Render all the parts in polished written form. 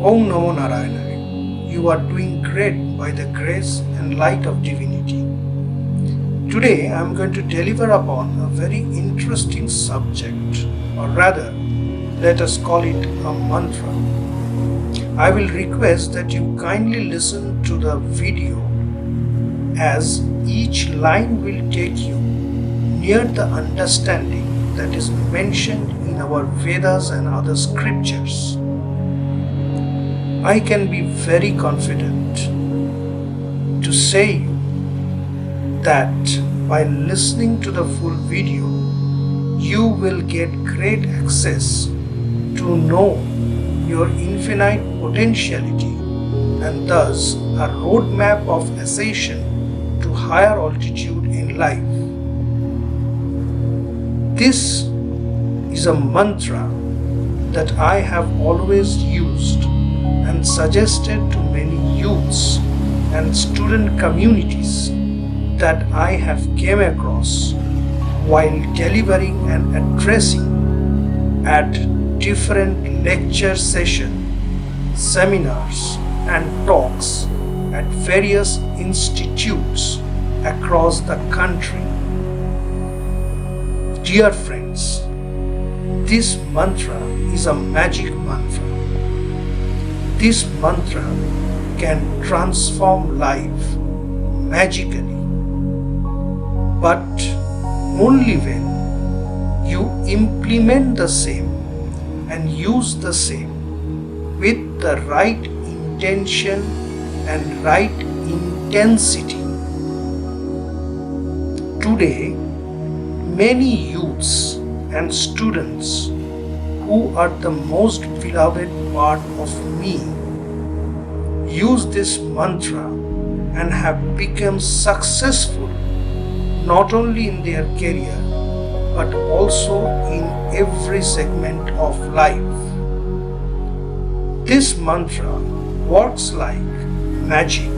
Om Namha Naranaya. You are doing great by the grace and light of divinity. Today I am going to deliver upon a very interesting subject, or rather, let us call it a mantra. I will request that you kindly listen to the video, as each line will take you near the understanding that is mentioned in our Vedas and other scriptures. I can be very confident to say you that by listening to the full video, you will get great access to know your infinite potentiality and thus a roadmap of ascension to higher altitude in life. This is a mantra that I have always used and suggested to many youths and student communities that I have came across while delivering and addressing at different lecture sessions, seminars and talks at various institutes across the country. Dear friends, this mantra is a magic mantra. This mantra can transform life magically, but only when you implement the same and use the same with the right intention and right intensity. Today, many youths and students who are the most beloved part of me use this mantra and have become successful not only in their career but also in every segment of life. This mantra works like magic,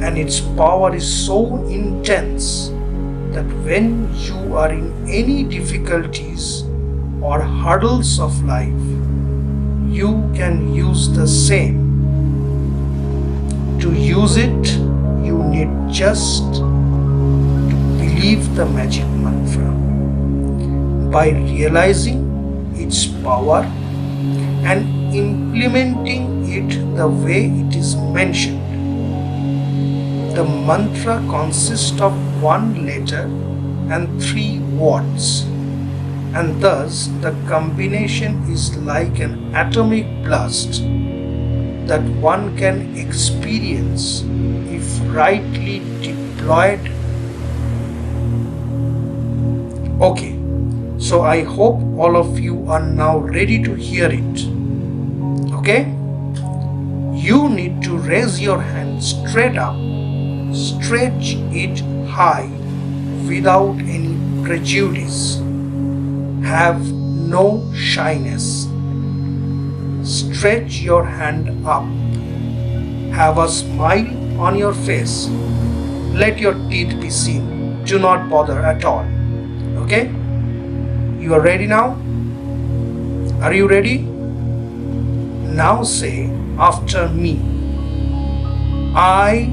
and its power is so intense that when you are in any difficulties or hurdles of life, you can use the same. To use it, you need just to believe the magic mantra. By realizing its power and implementing it the way it is mentioned. The mantra consists of one letter and 3 words, and thus the combination is like an atomic blast that one can experience if rightly deployed. Okay, so I hope all of you are now ready to hear it. Okay? You need to raise your hand straight up, stretch it high without any prejudice. Have no shyness. Stretch your hand up. Have a smile on your face. Let your teeth be seen. Do not bother at all. Okay? You are ready now? Are you ready? Now say after me. I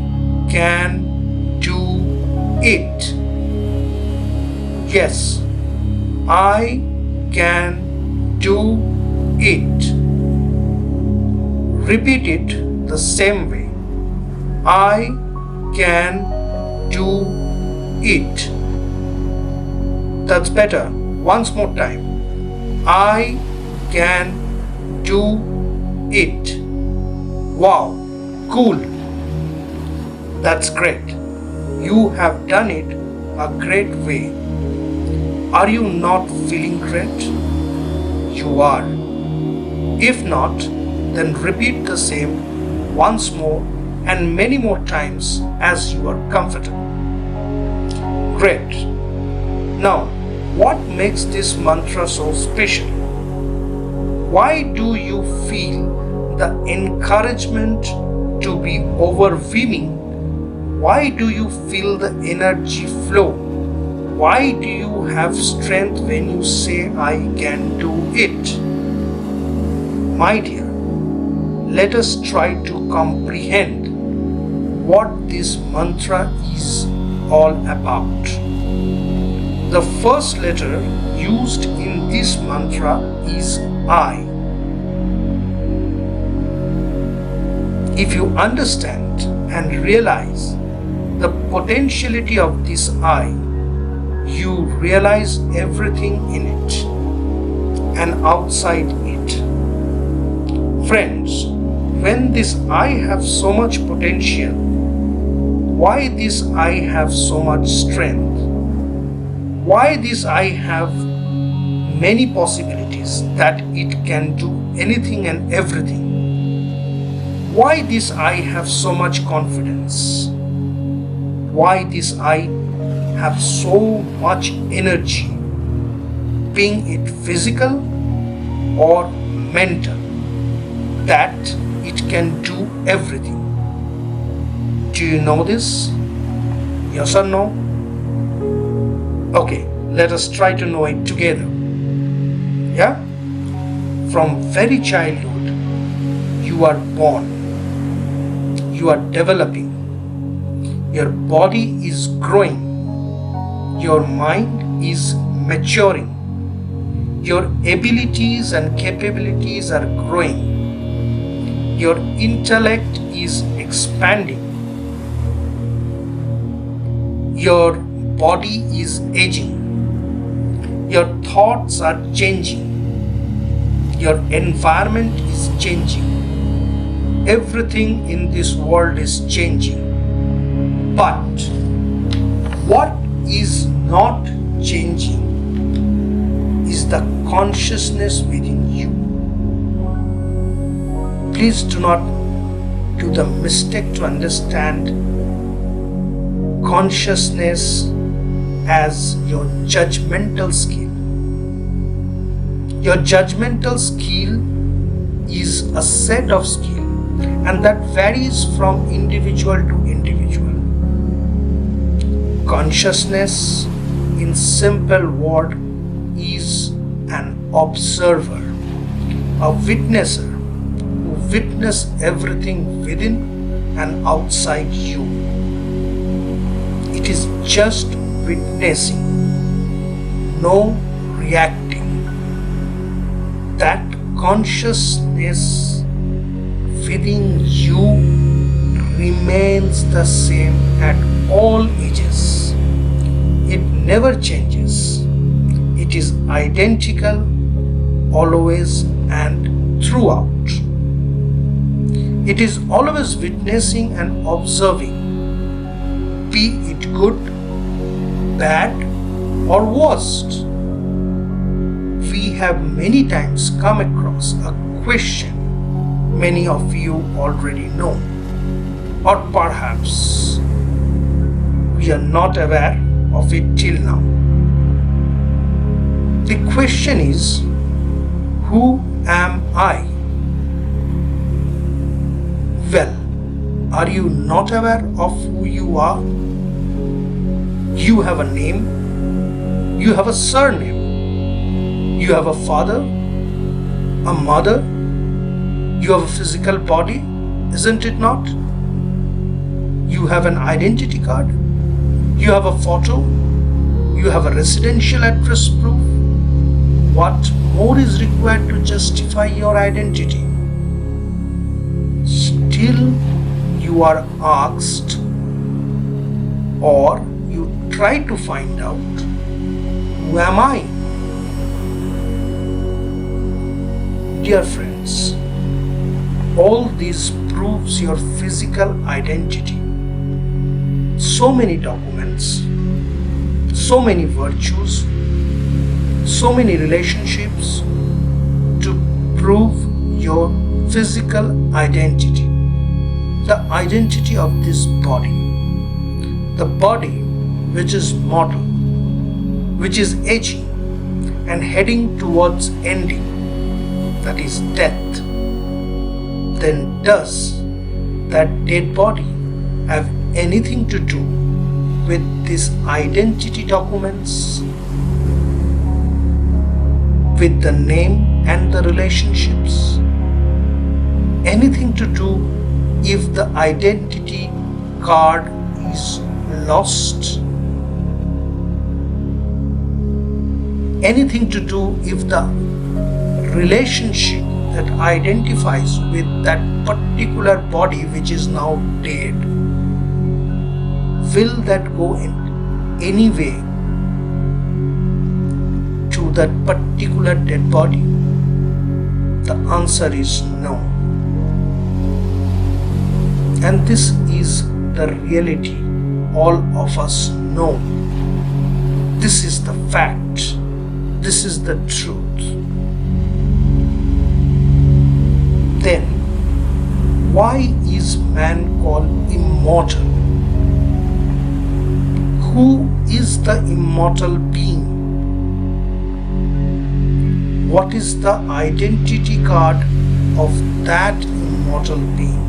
can do it. Yes, I can do it. Repeat it the same way. I can do it. That's better. Once more time. I can do it. Wow, cool. That's great. You have done it a great way. Are you not feeling great? You are. If not, then repeat the same once more and many more times as you are comfortable. Great. Now, what makes this mantra so special? Why do you feel the encouragement to be overwhelming? Why do you feel the energy flow? Why do you have strength when you say I can do it? My dear, let us try to comprehend what this mantra is all about. The first letter used in this mantra is I. If you understand and realize the potentiality of this I, you realize everything in it and outside it. Friends, when this I have so much potential, why this I have so much strength? Why this I have many possibilities that it can do anything and everything? Why this I have so much confidence? Why this I have so much energy, being it physical or mental, that it can do everything? Do you know this? Yes or no? Okay, let us try to know it together. Yeah? From very childhood, you are born. You are developing. Your body is growing. Your mind is maturing. Your abilities and capabilities are growing. Your intellect is expanding. Your body is aging. Your thoughts are changing. Your environment is changing. Everything in this world is changing. But what is not changing is the consciousness within you. Please do not do the mistake to understand consciousness as your judgmental skill. Your judgmental skill is a set of skill, and that varies from individual to individual. Consciousness, in simple word, is an observer, a witnesser who witness everything within and outside you. It is just witnessing, no reacting. That consciousness within you remains the same at all ages. It never changes. It is identical always and throughout. It is always witnessing and observing, be it good, bad, or worst. We have many times come across a question many of you already know, or perhaps we are not aware of it till now. The question is, who am I? Well, are you not aware of who you are? You have a name, you have a surname, you have a father, a mother, you have a physical body, isn't it not? You have an identity card, you have a photo, you have a residential address proof. What more is required to justify your identity? Still, you are asked, or you try to find out, who am I? Dear friends, all this proves your physical identity. So many documents, so many virtues, so many relationships to prove your physical identity, the identity of this body, the body which is mortal, which is aging and heading towards ending, that is death. Then does that dead body have anything to do with these identity documents, with the name and the relationships? anything to do if the identity card is lost, anything to do if the relationship that identifies with that particular body which is now dead, will that go in any way to that particular dead body? The answer is no. And this is the reality all of us know. This is the fact. This is the truth. Then, why is man called immortal? Who is the immortal being? What is the identity card of that immortal being?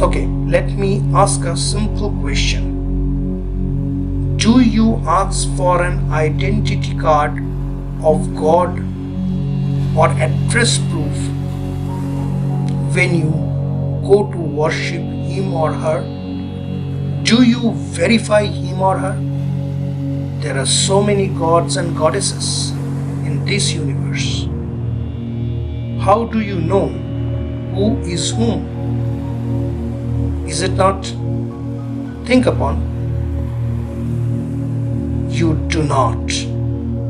Okay, let me ask a simple question. Do you ask for an identity card of God or address proof when you go to worship him or her? Do you verify him or her? There are so many gods and goddesses in this universe. How do you know who is whom? Is it not? Think upon. You do not,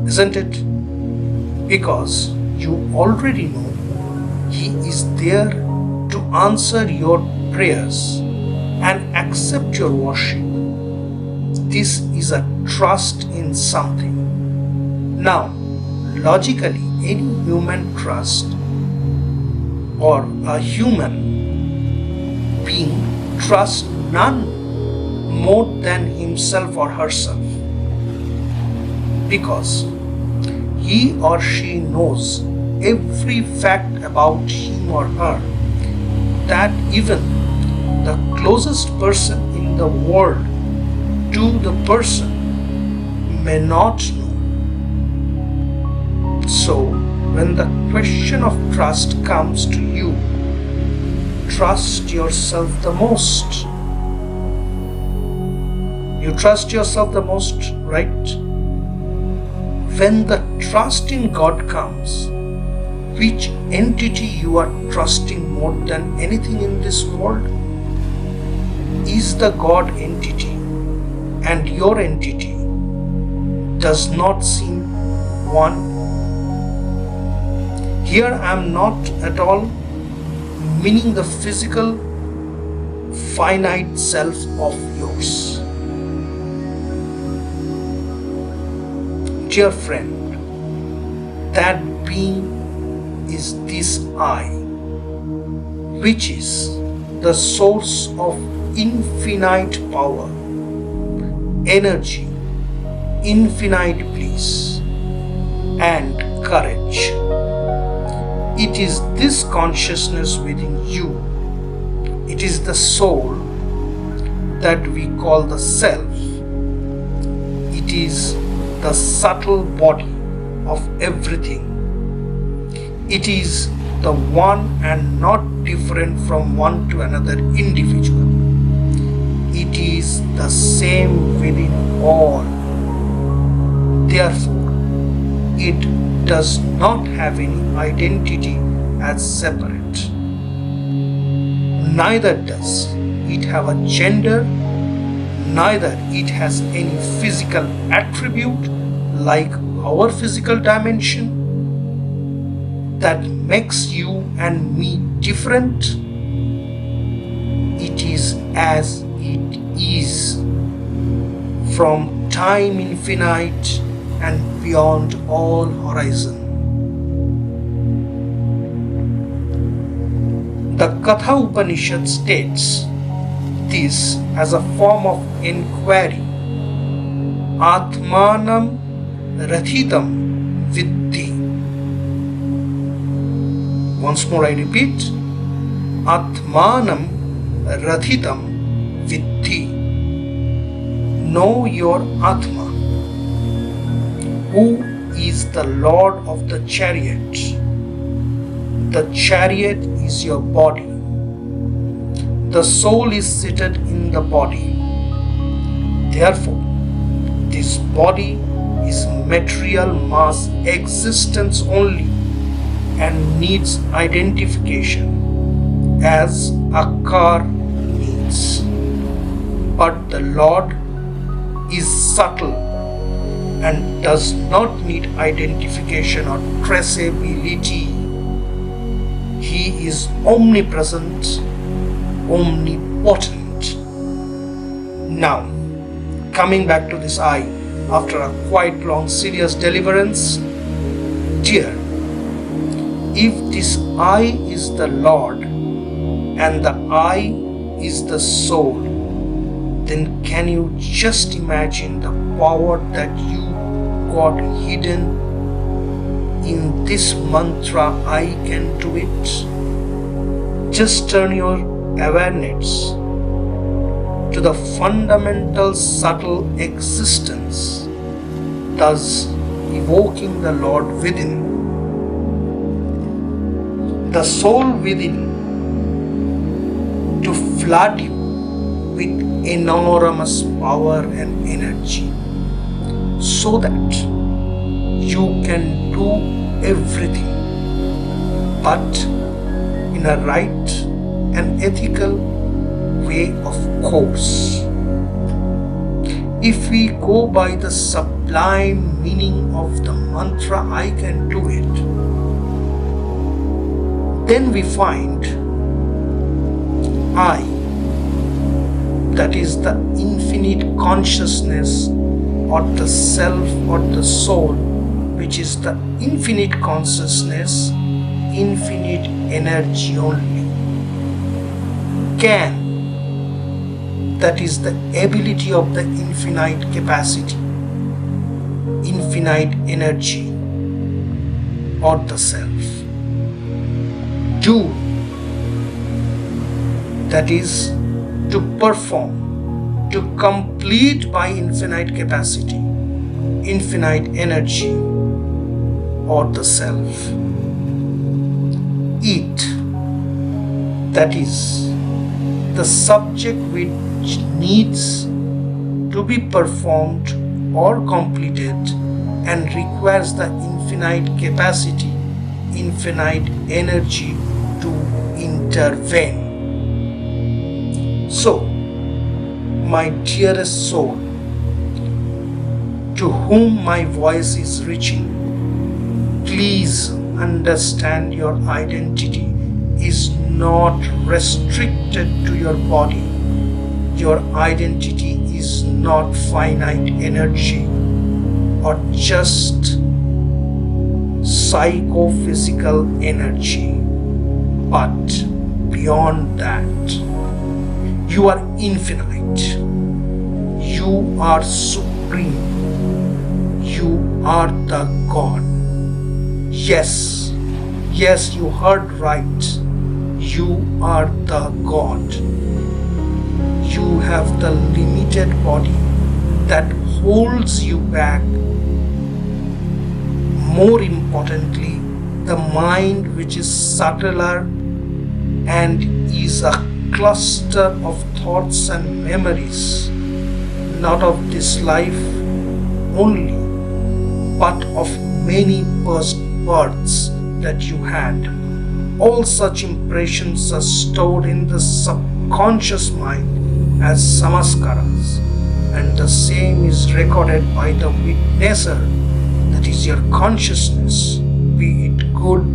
isn't it? Because you already know he is there to answer your prayers and accept your worship. This is a trust in something. Now, logically, any human trust or a human being trusts none more than himself or herself, because he or she knows every fact about him or her that even the closest person in the world to the person may not know. So, when the question of trust comes to you, trust yourself the most. You trust yourself the most, right? When the trust in God comes, which entity you are trusting more than anything in this world? Is the God entity, and your entity does not seem one. Here I am not at all meaning the physical, finite self of yours. Dear friend, that being is this I, which is the source of infinite power, energy, infinite bliss, and courage. It is this consciousness within you, it is the soul that we call the self. It is the subtle body of everything. It is the one and not different from one to another individual. It is the same within all. Therefore, it does not have any identity as separate. Neither does it have a gender, neither it has any physical attribute like our physical dimension that makes you and me different. It is as it is, from time infinite and beyond all horizon. The Katha Upanishad states this as a form of inquiry. Atmanam rathitam viddhi. Once more I repeat. Atmanam rathitam viddhi. Know your Atma. Who is the Lord of the chariot. The chariot is your body. The soul is seated in the body. Therefore, this body is material mass existence only and needs identification as a car needs. But the Lord is subtle and does not need identification or traceability. He is omnipresent, omnipotent. Now, coming back to this I, after a quite long serious deliverance, dear, if this I is the Lord and the I is the soul, then can you just imagine the power that you got hidden in this mantra, I can do it? Just turn your awareness to the fundamental subtle existence, thus evoking the Lord within. The soul within to flood you with enormous power and energy so that you can do everything, but in a right and ethical way, of course. If we go by the sublime meaning of the mantra, I can do it, then we find I, that is the infinite consciousness or the self or the soul, which is the infinite consciousness, infinite energy only, can, that is the ability of the infinite capacity, infinite energy or the self, do, that is to perform, to complete by infinite capacity, infinite energy or the self. It, that is the subject which needs to be performed or completed and requires the infinite capacity, infinite energy to intervene. So, my dearest soul, to whom my voice is reaching, please understand your identity is not restricted to your body. Your identity is not finite energy or just psychophysical energy, but beyond that, you are infinite. You are supreme. You are the God. Yes, you heard right. You are the God. You have the limited body that holds you back. More importantly, the mind which is subtler and is a cluster of thoughts and memories, not of this life only, but of many past births that you had. All such impressions are stored in the subconscious mind as samaskaras, and the same is recorded by the witnesser, that is your consciousness, be it good,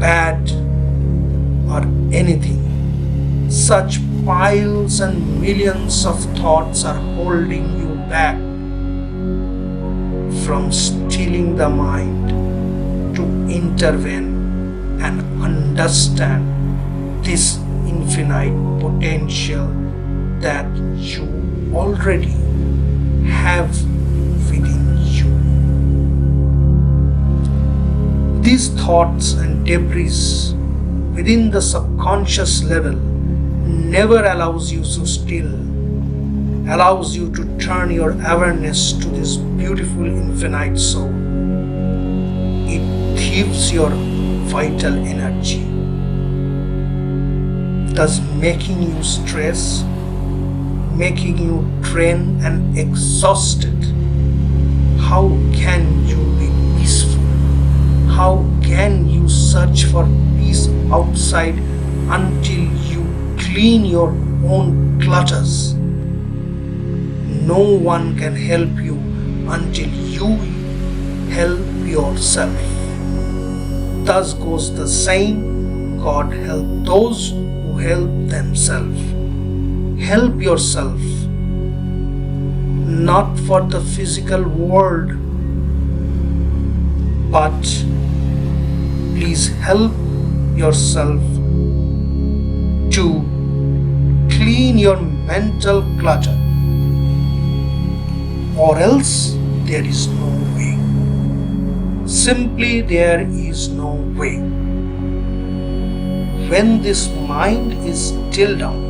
bad, or anything. Such piles and millions of thoughts are holding you back from stealing the mind to intervene and understand this infinite potential that you already have within you. These thoughts and debris within the subconscious level never allows you to still allows you to turn your awareness to this beautiful infinite soul. It gives your vital energy, thus making you stress, making you drained and exhausted. How can you be peaceful? How can you search for peace outside until you clean your own clutters? No one can help you until you help yourself. Thus goes the saying, God help those who help themselves. Help yourself, not for the physical world, but please help yourself to clean your mental clutter, or else there is no way. Simply there is no way. When this mind is still down,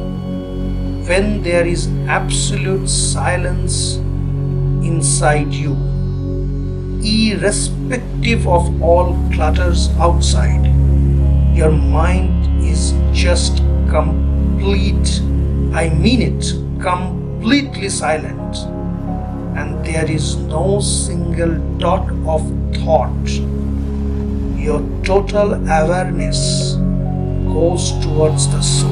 when there is absolute silence inside you, irrespective of all clutters outside, your mind is just completely silent, and there is no single dot of thought. Your total awareness goes towards the soul.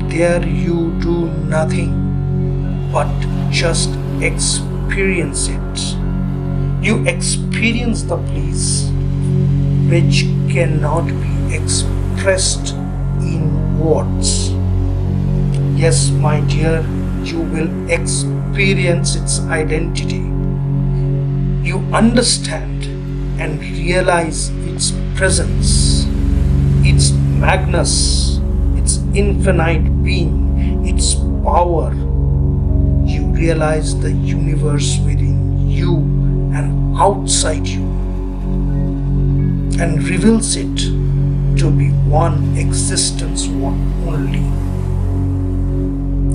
There you do nothing but just experience it. You experience the bliss which cannot be expressed in words. Yes, my dear, you will experience its identity. You understand and realize its presence, its magnus, its infinite being, its power. You realize the universe within you and outside you, and reveals it to be one existence, one only.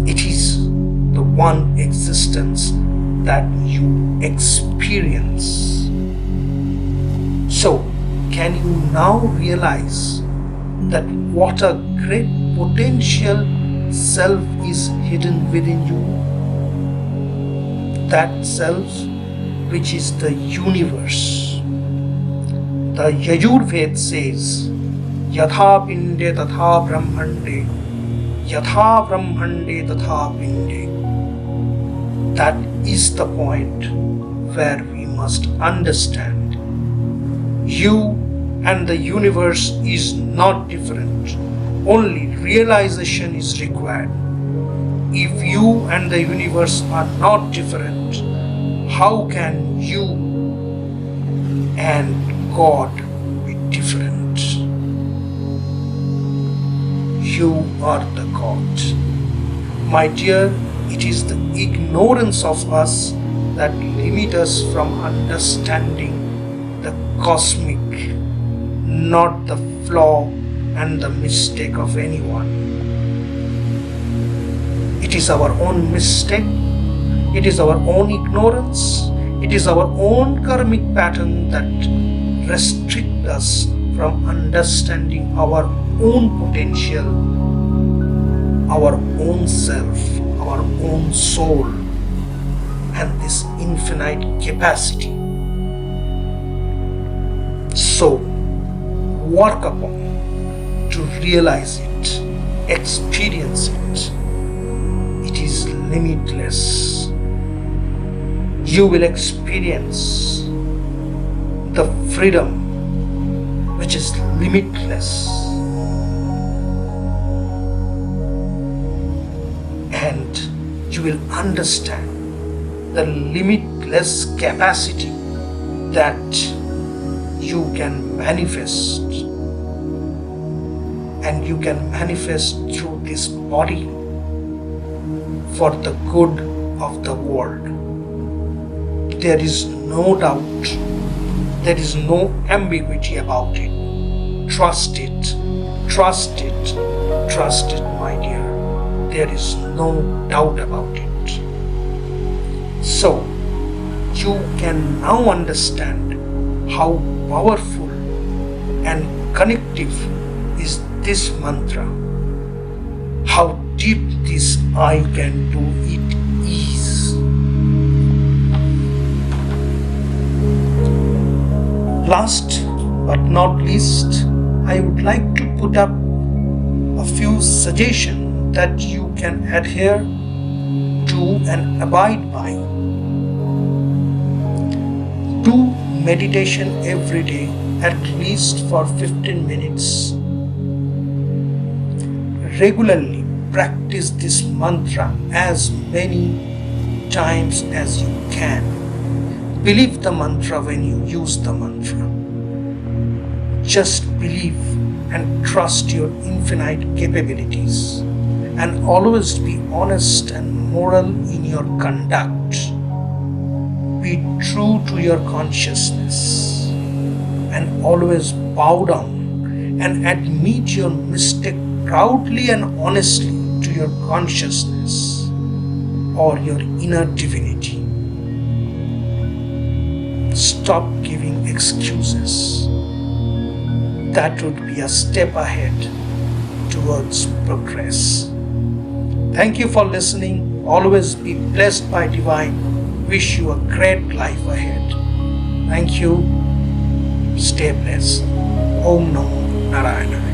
It is the one existence that you experience. So, can you now realize that what a great potential self is hidden within you? That self which is the universe. The Yajurved says, Yatha Pinde Tatha Brahmande, Yatha Brahmande Tatha Pinde. That is the point where we must understand. You and the universe is not different. Only realization is required. If you and the universe are not different, how can you and God be different? You are the God. My dear, it is the ignorance of us that limits us from understanding the cosmic, not the flaw and the mistake of anyone. It is our own mistake, it is our own ignorance, it is our own karmic pattern that restricts us from understanding our own potential, our own self, our own soul, and this infinite capacity. So, work upon to realize it, experience it. It is limitless. You will experience the freedom which is limitless, and you will understand the limitless capacity that you can manifest, and you can manifest through this body for the good of the world. There is no doubt, there is no ambiguity about it. Trust it, trust it, trust it, my dear. There is no doubt about it. So, you can now understand how powerful and connective is this mantra, how deep this I can do it is. Last but not least, I would like to put up a few suggestions that you can adhere to and abide by. Do meditation every day, at least for 15 minutes. Regularly practice this mantra as many times as you can. Believe the mantra when you use the mantra. Just believe and trust your infinite capabilities, and always be honest and moral in your conduct. Be true to your consciousness and always bow down and admit your mistake proudly and honestly to your consciousness or your inner divinity. Stop giving excuses. That would be a step ahead towards progress. Thank you for listening. Always be blessed by divine. Wish you a great life ahead. Thank you. Stay blessed. Om Namha Naranaya.